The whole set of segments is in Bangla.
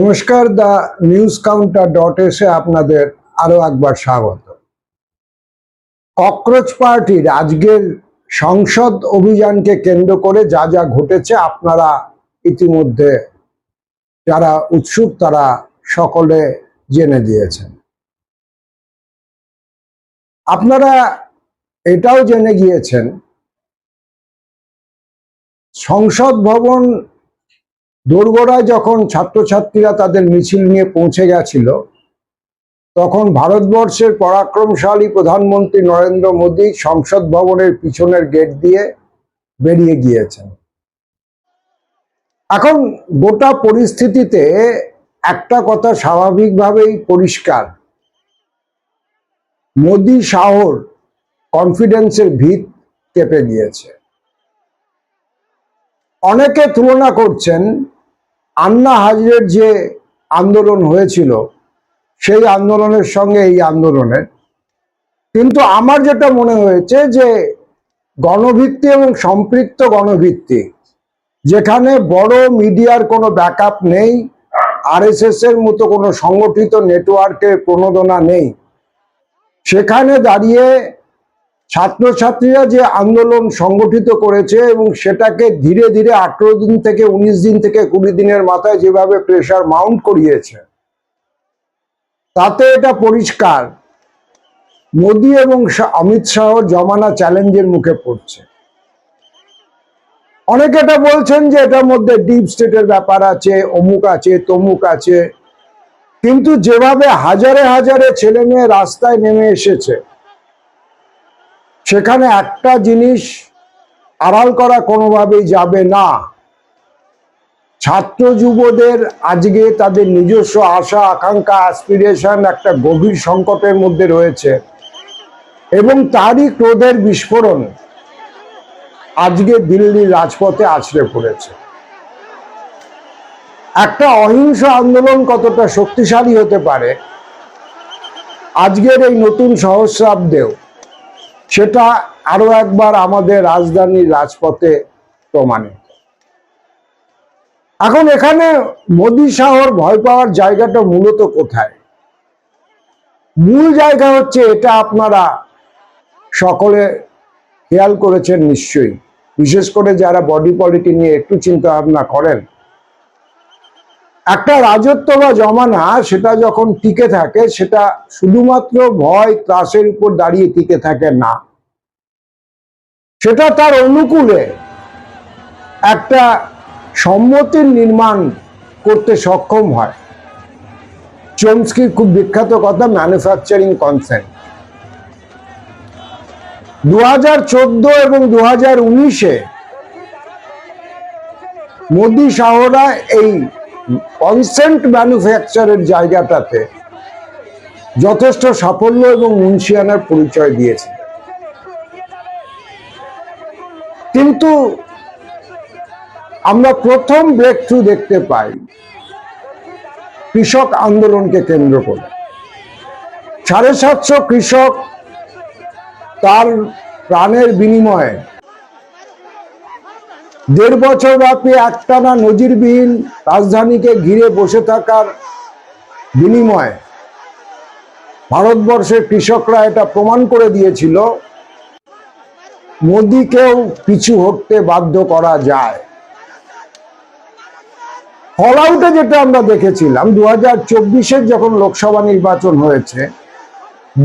নমস্কার, দ্য নিউজ কাউন্টার .এ আপনাদের আরো একবার স্বাগত। ককরোচ পার্টির আজকের সংসদ অভিযানকে কেন্দ্র করে যা যা ঘটেছে আপনারা ইতিমধ্যে যারা উৎসুক তারা সকলে জেনে গিয়েছেন। আপনারা এটাও জেনে গিয়েছেন সংসদ ভবন দোরগোড়ায় যখন ছাত্রছাত্রীরা তাদের মিছিল নিয়ে পৌঁছে গেছিল, তখন ভারতবর্ষের পরাক্রমশালী প্রধানমন্ত্রী নরেন্দ্র মোদী সংসদ ভবনের পিছনের গেট দিয়ে বেরিয়ে গিয়েছেন। এখন গোটা পরিস্থিতিতে একটা কথা স্বাভাবিকভাবেই পরিষ্কার, মোদী শাহর কনফিডেন্সের ভিত কেঁপে গিয়েছে। অনেকে তুলনা করছেন আন্না হাজরের যে আন্দোলন হয়েছিল সেই আন্দোলনের সঙ্গে এই আন্দোলনের, কিন্তু আমার যেটা মনে হয়েছে যে গণভিত্তি এবং সম্পৃক্ত গণভিত্তি, যেখানে বড় মিডিয়ার কোনো ব্যাকআপ নেই, আরএসএস এর মতো কোনো সংগঠিত নেটওয়ার্কের প্রণোদনা নেই, সেখানে দাঁড়িয়ে ছাত্রছাত্রীরা যে আন্দোলন সংগঠিত করেছে এবং সেটাকে ধীরে ধীরে 18 দিন থেকে 19 দিন থেকে 20 দিনের মাথায় যেভাবে প্রেসার মাউন্ট করিয়েছে, তাতে এটা পরিষ্কার মোদী এবং অমিত শাহর জমানা চ্যালেঞ্জের মুখে পড়ছে। অনেকে এটা বলছেন যে এটার মধ্যে ডিপ স্টেটের ব্যাপার আছে, অমুক আছে, তমুক আছে, কিন্তু যেভাবে হাজারে হাজারে ছেলে মেয়ে রাস্তায় নেমে এসেছে, সেখানে একটা জিনিস আড়াল করা কোনোভাবেই যাবে না। ছাত্র যুবদের আজকে তাদের নিজস্ব আশা আকাঙ্ক্ষা অ্যাসপিরেশন একটা গভীর সংকটের মধ্যে রয়েছে এবং তারই ক্রোধের বিস্ফোরণ আজকে দিল্লির রাজপথে আছড়ে পড়েছে। একটা অহিংস আন্দোলন কতটা শক্তিশালী হতে পারে আজকের এই নতুন সহস্রাব্দেও, সেটা আরো একবার আমাদের রাজধানীর রাজপথে প্রমাণিত। এখন এখানে মোদী শাহর ভয় পাওয়ার জায়গাটা মূলত কোথায়? মূল জায়গা হচ্ছে, এটা আপনারা সকলে খেয়াল করেছেন নিশ্চয়ই, বিশেষ করে যারা বডি পলিটি নিয়ে একটু চিন্তা ভাবনা করেন। একটা রাজত্ব বা জমানা সেটা যখন টিকে থাকে, সেটা শুধুমাত্র ভয় ত্রাসের উপর দাঁড়িয়ে টিকে থাকে না, সেটা তার অনুকূলে একটা সম্মতির নির্মাণ করতে সক্ষম হয়। চমস্কির খুব বিখ্যাত কথা, ম্যানুফ্যাকচারিং কনসেন্ট। 2014 এবং 2019-এ মোদী শাহরা এই কনসেন্ট ম্যানুফ্যাকচারের জায়গাটাতে যথেষ্ট সাফল্য এবং মুনশিয়ানার পরিচয় দিয়েছে। কিন্তু আমরা প্রথম ব্রেক থ্রু দেখতে পাই কৃষক আন্দোলনকে কেন্দ্র করে। 750 কৃষক তার প্রাণের বিনিময়ে 1.5 বছর ব্যাপী একটানা নজিরবিহীন রাজধানীকে ঘিরে বসে থাকার বিনিময়ে ভারতবর্ষের কৃষকরা এটা প্রমাণ করে দিয়েছিল মোদীকেও পিছু হটতে বাধ্য করা যায়। ফল আউটে যেটা আমরা দেখেছিলাম 2024-এর যখন লোকসভা নির্বাচন হয়েছে,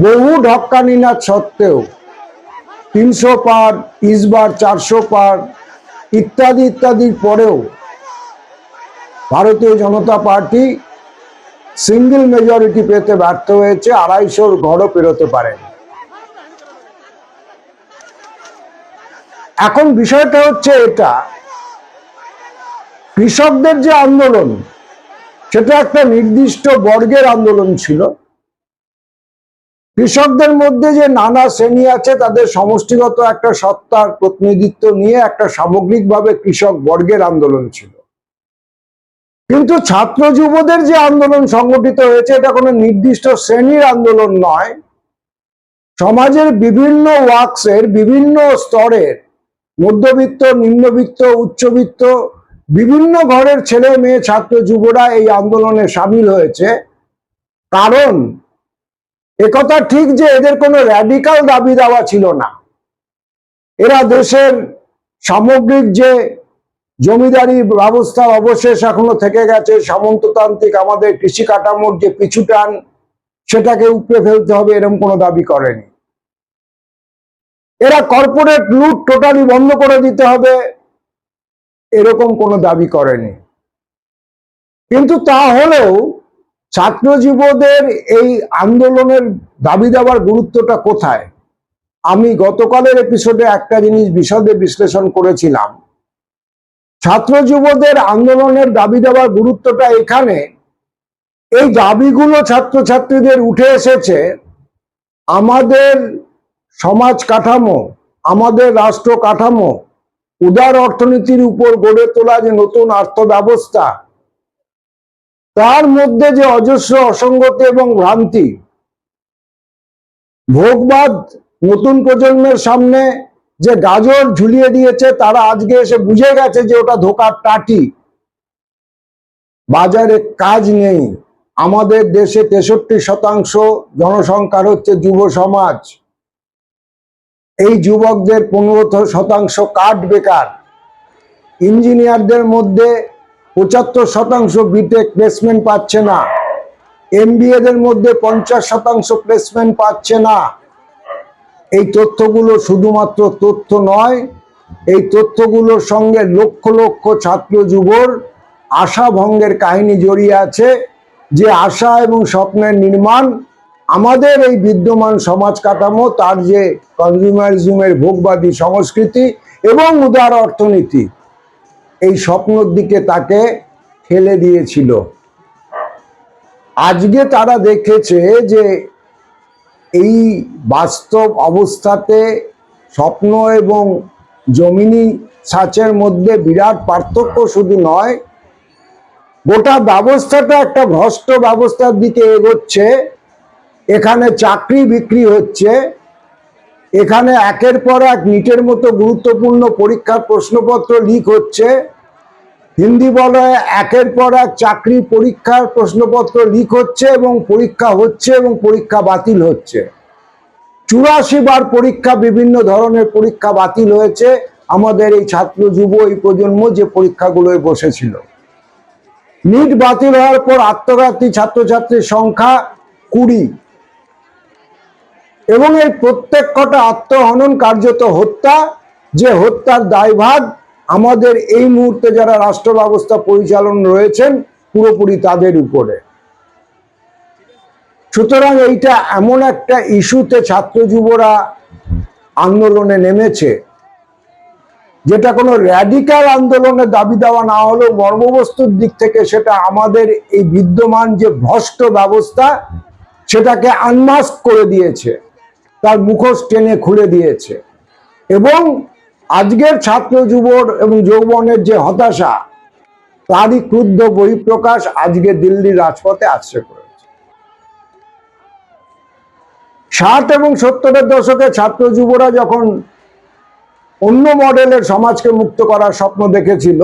বহু ঢক্কানিনা সত্ত্বেও 300 পার, ইসবার 400 পার ইত্যাদি ইত্যাদির পরেও ভারতীয় জনতা পার্টি সিঙ্গেল মেজরিটি পেতে ব্যর্থ হয়েছে, 250-র ঘরও পেরোতে পারেন। এখন বিষয়টা হচ্ছে এটা, কৃষকদের যে আন্দোলন সেটা একটা নির্দিষ্ট বর্গের আন্দোলন ছিল। কৃষকদের মধ্যে যে নানা শ্রেণী আছে তাদের সমষ্টিগত একটা সত্তার প্রতিনিধিত্ব নিয়ে একটা সামগ্রিকভাবে কৃষক বর্গের আন্দোলন ছিল। কিন্তু ছাত্র যুবদের যে আন্দোলন সংগঠিত হয়েছে, এটা কোনো নির্দিষ্ট শ্রেণীর আন্দোলন নয়, সমাজের বিভিন্ন ওয়ার্কসের বিভিন্ন স্তরের মধ্যবিত্ত, নিম্নবিত্ত, উচ্চবিত্ত বিভিন্ন ঘরের ছেলে মেয়ে ছাত্র যুবরা এই আন্দোলনে সামিল হয়েছে। কারণ একথা ঠিক যে এদের কোনো র্যাডিক্যাল দাবি দাওয়া ছিল না। এরা দেশের সামগ্রিক যে জমিদারি ব্যবস্থার অবশেষ এখনো থেকে গেছে, সামন্ততান্ত্রিক আমাদের কৃষি কাঠামোর যে পিছুটান, সেটাকে উপড়ে ফেলতে হবে, এরকম কোনো দাবি করেনি। এরা কর্পোরেট লুট টোটালি বন্ধ করে দিতে হবে, এরকম কোনো দাবি করেনি। কিন্তু তা হলেও ছাত্র যুবদের এই আন্দোলনের দাবি দেওয়ার গুরুত্বটা কোথায়? আমি গতকালের এপিসোডে একটা জিনিস বিশদে বিশ্লেষণ করেছিলাম। ছাত্র যুবদের আন্দোলনের দাবি দেওয়ার গুরুত্বটা এখানে, এই দাবিগুলো ছাত্রছাত্রীদের উঠে এসেছে আমাদের সমাজ কাঠামো, আমাদের রাষ্ট্র কাঠামো, উদার অর্থনীতির উপর গড়ে তোলা যে নতুন অর্থ ব্যবস্থা, তার মধ্যে যে অজস্র অসঙ্গতি এবং ভ্রান্তি, ভোগবাদ নতুন প্রজন্মের সামনে যে গাজর ঝুলিয়ে দিয়েছে, তারা আজকে এসে বুঝে গেছে যে ওটা ধোকার টাটি। বাজারে কাজ নেই। আমাদের দেশে 63% জনসংখ্যার হচ্ছে যুব সমাজ। এই যুবকদের 15% কাঠ বেকার। ইঞ্জিনিয়ারদের মধ্যে 75% বিটেক প্লেসমেন্ট পাচ্ছে না। এমবিএ দের মধ্যে 50% প্লেসমেন্ট পাচ্ছে না। এই তথ্যগুলো শুধুমাত্র তথ্য নয়, এই তথ্যগুলোর সঙ্গে লক্ষ লক্ষ ছাত্র যুবর আশা ভঙ্গের কাহিনী জড়িয়ে আছে। যে আশা এবং স্বপ্নের নির্মাণ আমাদের এই বিদ্যমান সমাজ কাঠামো, তার যে কনজিউমারিজমের ভোগবাদী সংস্কৃতি এবং উদার অর্থনীতি, এই স্বপ্নের দিকে তাকে ঠেলে দিয়েছিল। আজকে তারা দেখেছে যে এই বাস্তব অবস্থাতে স্বপ্ন এবং জমিনি ছাঁচের মধ্যে বিরাট পার্থক্য শুধু নয়, গোটা ব্যবস্থাটা একটা ভ্রষ্ট ব্যবস্থার দিকে এগোচ্ছে। এখানে চাকরি বিক্রি হচ্ছে, এখানে একের পর এক নিটের মতো গুরুত্বপূর্ণ পরীক্ষার প্রশ্নপত্র লিক হচ্ছে। হিন্দি বলে একের পর এক চাকরি পরীক্ষার প্রশ্নপত্র লিক হচ্ছে এবং পরীক্ষা হচ্ছে এবং পরীক্ষা বাতিল হচ্ছে। 84 বার পরীক্ষা, বিভিন্ন ধরনের পরীক্ষা বাতিল হয়েছে আমাদের এই ছাত্র যুব এই প্রজন্ম যে পরীক্ষাগুলোয় বসেছিল। নিট বাতিল হওয়ার পর আত্মঘাতী ছাত্রছাত্রীর সংখ্যা 20, এবং এই প্রত্যেক কটা আত্মহনন কার্যত হত্যা, যে হত্যার দায়ভার আমাদের এই মুহূর্তে যারা রাষ্ট্র ব্যবস্থা পরিচালন রয়েছেন পুরোপুরি তাদের উপরে। সুতরাং এইটা এমন একটা ইস্যুতে ছাত্র যুবরা আন্দোলনে নেমেছে, যেটা কোনো র্যাডিক্যাল আন্দোলনের দাবি দেওয়া না হলেও মর্মবস্তুর দিক থেকে সেটা আমাদের এই বিদ্যমান যে ভ্রষ্ট ব্যবস্থা, সেটাকে আনমাস্ক করে দিয়েছে, তার মুখোশ টেনে খুলে দিয়েছে। এবং আজকের ছাত্র যুবর এবং যৌবনের যে হতাশা, তারই ক্রুদ্ধ বহিঃপ্রকাশ আজকে দিল্লির রাজপথে আসছে করেছে। 60 এবং 70-এর দশকে ছাত্র যুবরা যখন অন্য মডেলের সমাজকে মুক্ত করার স্বপ্ন দেখেছিল,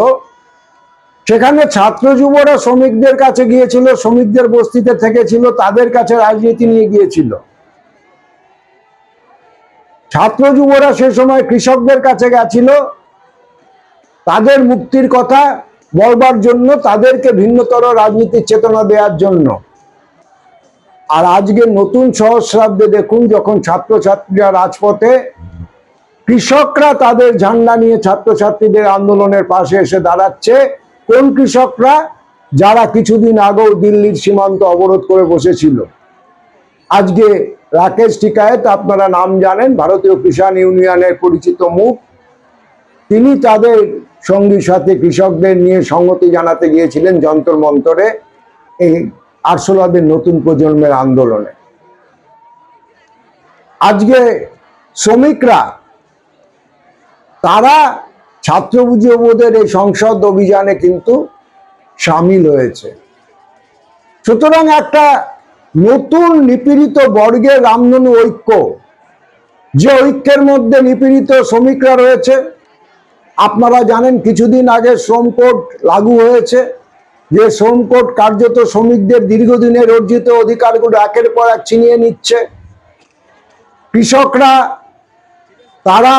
সেখানে ছাত্র যুবরা শ্রমিকদের কাছে গিয়েছিল, শ্রমিকদের বস্তিতে থেকেছিল, তাদের কাছে রাজনীতি নিয়ে গিয়েছিল। ছাত্র যুবরা সে সময় কৃষকদের কাছে গেছিল তাদের মুক্তির কথা বলবার জন্য, তাদেরকে ভিন্নতর রাজনীতির চেতনা দেওয়ার জন্য। আর আজকে নতুন সহস্রাব্দে দেখুন, যখন ছাত্রছাত্রীরা রাজপথে, কৃষকরা তাদের ঝান্ডা নিয়ে ছাত্রছাত্রীদের আন্দোলনের পাশে এসে দাঁড়াচ্ছে। কোন কৃষকরা? যারা কিছুদিন আগেও দিল্লির সীমান্ত অবরোধ করে বসেছিল। আজকে রাকেশ টিকায়েত, আপনারা নাম জানেন, ভারতীয় কিষাণ ইউনিয়নের পরিচিত মুখ, তিনি তাদের সঙ্গী সাথে কৃষকদের নিয়ে সংহতি জানাতে গিয়েছিলেন যন্তর মন্তরে এই আরশোলাদের নতুন প্রজন্মের আন্দোলনে। আজকে শ্রমিকরা তারা ছাত্র যুবদের এই সংসদ অভিযানে কিন্তু সামিল হয়েছে। সুতরাং একটা নতুন নিপীড়িত বর্গের রামধনু ঐক্য, যে ঐক্যের মধ্যে নিপীড়িত শ্রমিকরা রয়েছে, আপনারা জানেন কিছুদিন আগে শ্রম কোড লাগু হয়েছে, যে শ্রম কোড কার্যত শ্রমিকদের দীর্ঘদিনের অর্জিত অধিকারগুলো একের পর এক ছিনিয়ে নিচ্ছে। কৃষকরা তারা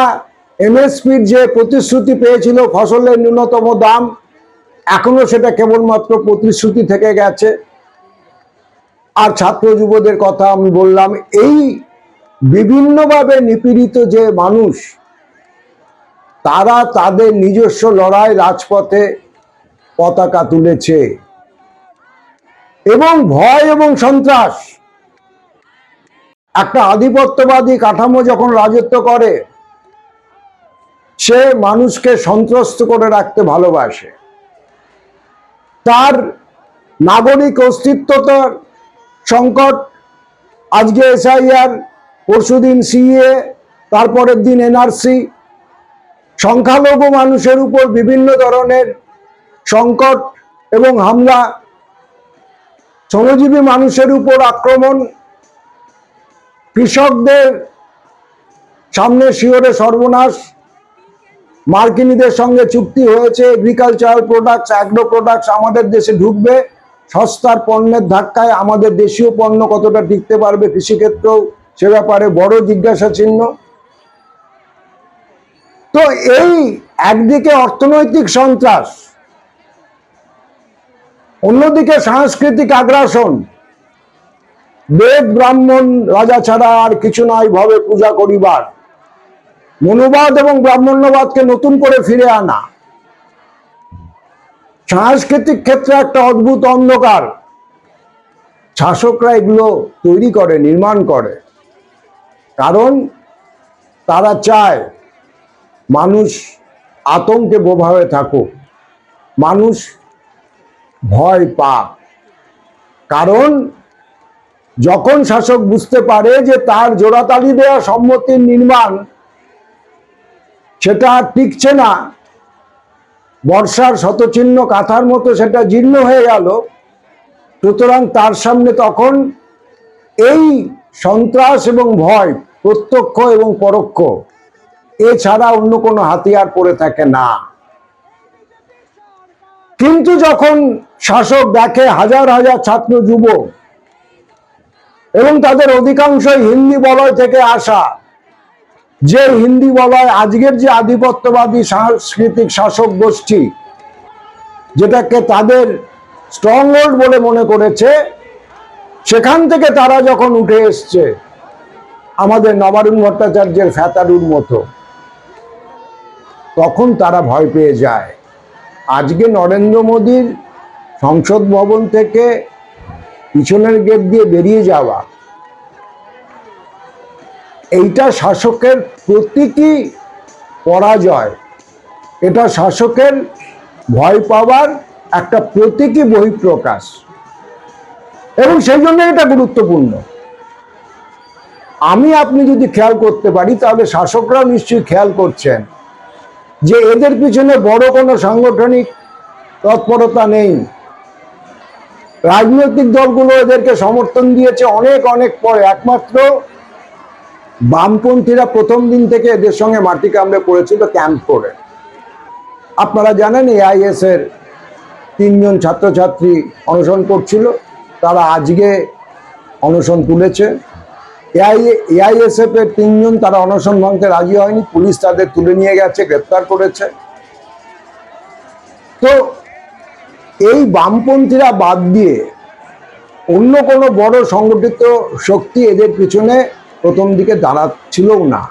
এমএসপির যে প্রতিশ্রুতি পেয়েছিল ফসলের ন্যূনতম দাম, এখনো সেটা কেবলমাত্র প্রতিশ্রুতি থেকে গেছে। আর ছাত্র যুবদের কথা আমি বললাম, এই বিভিন্নভাবে নিপীড়িত যে মানুষ, তারা তাদের নিজস্ব লড়াই রাজপথে পতাকা তুলেছে। এবং ভয় এবং সন্ত্রাস, একটা আধিপত্যবাদী কাঠামো যখন রাজত্ব করে, সে মানুষকে সন্ত্রস্ত করে রাখতে ভালোবাসে। তার নাগরিক অস্তিত্বতার সংকট, আজকে এসআইআর, পরশুদিন সিএ, তারপরের দিন এনআরসি, সংখ্যালঘু মানুষের উপর বিভিন্ন ধরনের সংকট এবং হামলা, শ্রমজীবী মানুষের উপর আক্রমণ, কৃষকদের সামনে শিওরে সর্বনাশ। মার্কিনীদের সঙ্গে চুক্তি হয়েছে, এগ্রিকালচারাল প্রোডাক্টস, অ্যাগ্রো প্রোডাক্টস আমাদের দেশে ঢুকবে, সস্তার পণ্যের ধাক্কায় আমাদের দেশীয় পণ্য কতটা টিকতে পারবে কৃষিক্ষেত্রেও, সে ব্যাপারে বড় জিজ্ঞাসা চিহ্ন। তো এই একদিকে অর্থনৈতিক সন্ত্রাস, অন্যদিকে সাংস্কৃতিক আগ্রাসন, বেদ ব্রাহ্মণ রাজা ছাড়া আর কিছু নয় ভবে পূজা করিবার, মনুবাদ এবং ব্রাহ্মণ্যবাদকে নতুন করে ফিরে আনা, সাংস্কৃতিক ক্ষেত্রে একটা অদ্ভুত অন্ধকার। শাসকরা এগুলো তৈরি করে, নির্মাণ করে, কারণ তারা চায় মানুষ আতঙ্কে বোবা হয়ে থাকুক, মানুষ ভয় পাক। কারণ যখন শাসক বুঝতে পারে যে তার জোড়াতালি দেওয়া সম্মতির নির্মাণ সেটা টিকছে না, বর্ষার শতচিহ্ন কাঁথার মতো সেটা জীর্ণ হয়ে গেল, সুতরাং তার সামনে তখন এই সন্ত্রাস এবং ভয়, প্রত্যক্ষ এবং পরোক্ষ, এছাড়া অন্য কোনো হাতিয়ার পড়ে থাকে না। কিন্তু যখন শাসক দেখে হাজার হাজার ছাত্র যুবক এবং তাদের অধিকাংশই হিন্দি বলয় থেকে আসা, যে হিন্দি বলয় আজকের যে আধিপত্যবাদী সাংস্কৃতিক শাসক গোষ্ঠী, যেটাকে তাদের স্ট্রংহোল্ড বলে মনে করেছে, সেখান থেকে তারা যখন উঠে এসছে আমাদের নবারুণ ভট্টাচার্যের ফ্যাতারুর মতো, তখন তারা ভয় পেয়ে যায়। আজকে নরেন্দ্র মোদীর সংসদ ভবন থেকে পিছনের গেট দিয়ে বেরিয়ে যাওয়া, এইটা শাসকের প্রতীকী পরাজয়, এটা শাসকের ভয় পাওয়ার একটা প্রতীকী বহিঃপ্রকাশ, এবং সেই জন্য এটা গুরুত্বপূর্ণ। আমি আপনি যদি খেয়াল করতে পারি, তাহলে শাসকরাও নিশ্চয়ই খেয়াল করছেন যে এদের পিছনে বড় কোনো সাংগঠনিক তৎপরতা নেই। রাজনৈতিক দলগুলো এদেরকে সমর্থন দিয়েছে অনেক অনেক পরে, একমাত্র বামপন্থীরা প্রথম দিন থেকে এদের সঙ্গে মাটি কামড়ে পড়েছিল ক্যাম্প করে। আপনারা জানেন এআইএস এর 3 জন ছাত্রছাত্রী অনশন করছিল, তারা আজকে অনশন তুলেছে। এআইএসএফ এর 3 জন তারা অনশন ভাঙতে রাজি হয়নি, পুলিশ তাদের তুলে নিয়ে গেছে, গ্রেপ্তার করেছে। তো এই বামপন্থীরা বাদ দিয়ে অন্য কোনো বড় সংগঠিত শক্তি এদের পিছনে প্রথম দিকে দাঁড়াচ্ছিলও না।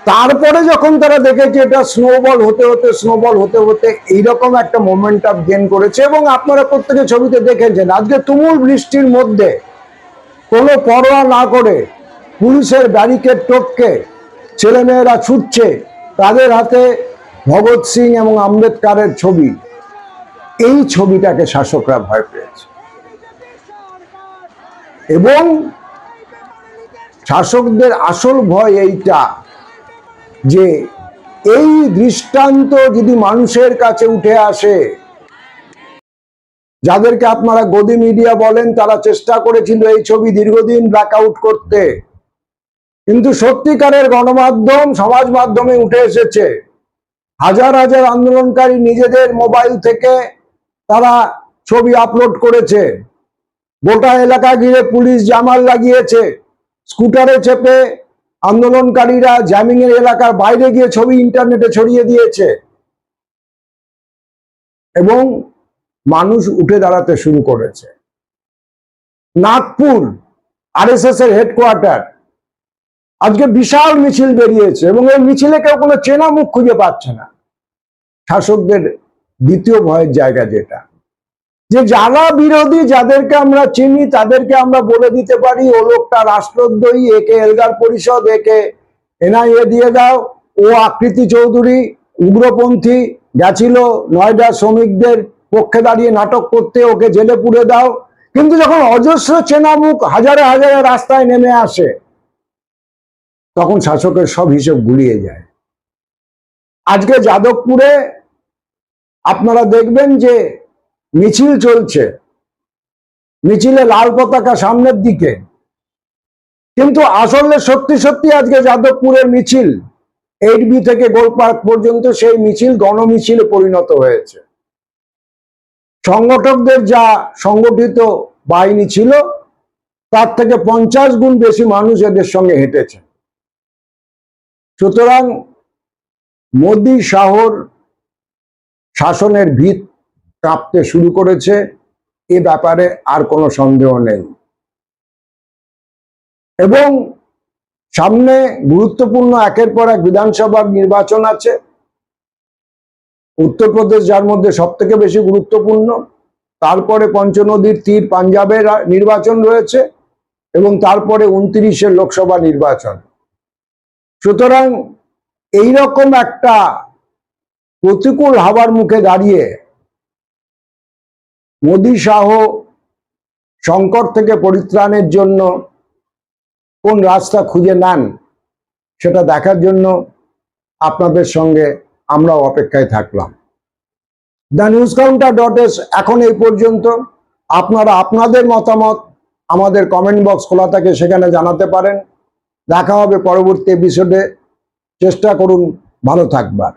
তারপরে যখন তারা দেখেছে এটা স্নোবল হতে হতে এইরকম একটা মোমেন্টাম গেইন করেছে, এবং আপনারা প্রত্যেকে ছবিতে দেখেছেন আজকে তুমুল বৃষ্টির মধ্যে কোনো পরোয়া না করে পুলিশের ব্যারিকেড টপকে ছেলেমেয়েরা ছুটছে, তাদের হাতে ভগৎ সিং এবং আম্বেদকরের ছবি। এই ছবিটাকে শাসকরা ভয় পেয়েছে, এবং শাসকদের আসল ভয় এইটা যে এই দৃষ্টান্ত যদি মানুষের কাছে উঠে আসে, যাদেরকে আপনারা গদি মিডিয়া বলেন, তারা চেষ্টা করেছিল এই ছবি দীর্ঘদিন ব্ল্যাকআউট করতে, কিন্তু সত্যিকারের গণমাধ্যম, সমাজ মাধ্যমে উঠে এসেছে হাজার হাজার আন্দোলনকারী নিজেদের মোবাইল থেকে তারা ছবি আপলোড করেছে। গোটা এলাকা ঘিরে পুলিশ জামাল লাগিয়েছে। স্কুটারে চেপে আন্দোলনকারীরা জ্যামিংয়ের এলাকার বাইরে গিয়ে ছবি ইন্টারনেটে ছড়িয়ে দিয়েছে এবং মানুষ উঠে দাঁড়াতে শুরু করেছে। নাগপুর আরএসএস এর হেডকোয়ার্টার, আজকে বিশাল মিছিল বেরিয়েছে এবং এই মিছিলে কেউ কোনো চেনা মুখ খুঁজে পাচ্ছে না। শাসকদের দ্বিতীয় ভয়ের জায়গা যেটা, যে যারা বিরোধী, যাদেরকে আমরা চিনি তাদেরকে আমরা বলে দিতে পারি ও লোকটা রাষ্ট্রদ্রোহী, একে এলগার পরিষদ, একে এনআইএ দিয়ে দাও, ও আকৃতি চৌধুরী উগ্রপন্থী, গেছিল নয়ডা শ্রমিকদের পক্ষে দাঁড়িয়ে নাটক করতে, ওকে জেলে পুরে দাও। কিন্তু যখন অজস্র চেনা মুখ হাজারে হাজারে রাস্তায় নেমে আসে, তখন শাসকের সব হিসেব গুলিয়ে যায়। আজকে যাদবপুরে আপনারা দেখবেন যে মিছিল চলছে, মিছিলে লাল পতাকা সামনের দিকে, কিন্তু আসলে সত্যি সত্যি আজকে যাদবপুরের মিছিল 8B থেকে গোলপার্ক পর্যন্ত সেই মিছিল গণমিছিলে পরিণত হয়েছে। সংগঠকদের যা সংগঠিত বাহিনী ছিল তার থেকে 50 গুণ বেশি মানুষ এদের সঙ্গে হেঁটেছে। সুতরাং মোদি শাহর শাসনের ভিত কাঁপতে শুরু করেছে, এ ব্যাপারে আর কোনো সন্দেহ নেই। এবং সামনে গুরুত্বপূর্ণ একের পর এক বিধানসভার নির্বাচন আছে। উত্তরপ্রদেশ যার মধ্যে সব থেকে বেশি গুরুত্বপূর্ণ, তারপরে পঞ্চনদীর তীর পাঞ্জাবের নির্বাচন রয়েছে এবং তারপরে 29-এর লোকসভা নির্বাচন। সুতরাং এইরকম একটা প্রতিকূল হাওয়ার মুখে দাঁড়িয়ে মোদি শাহ সংকট থেকে পরিত্রাণের জন্য কোন রাস্তা খুঁজে নেন, সেটা দেখার জন্য আপনাদের সঙ্গে আমরাও অপেক্ষায় থাকলাম। TheNewsCounter.s এখন এই পর্যন্ত। আপনারা আপনাদের মতামত আমাদের কমেন্ট বক্স খোলা থাকে, সেখানে জানাতে পারেন। দেখা হবে পরবর্তী এপিসোডে। চেষ্টা করুন ভালো থাকবার।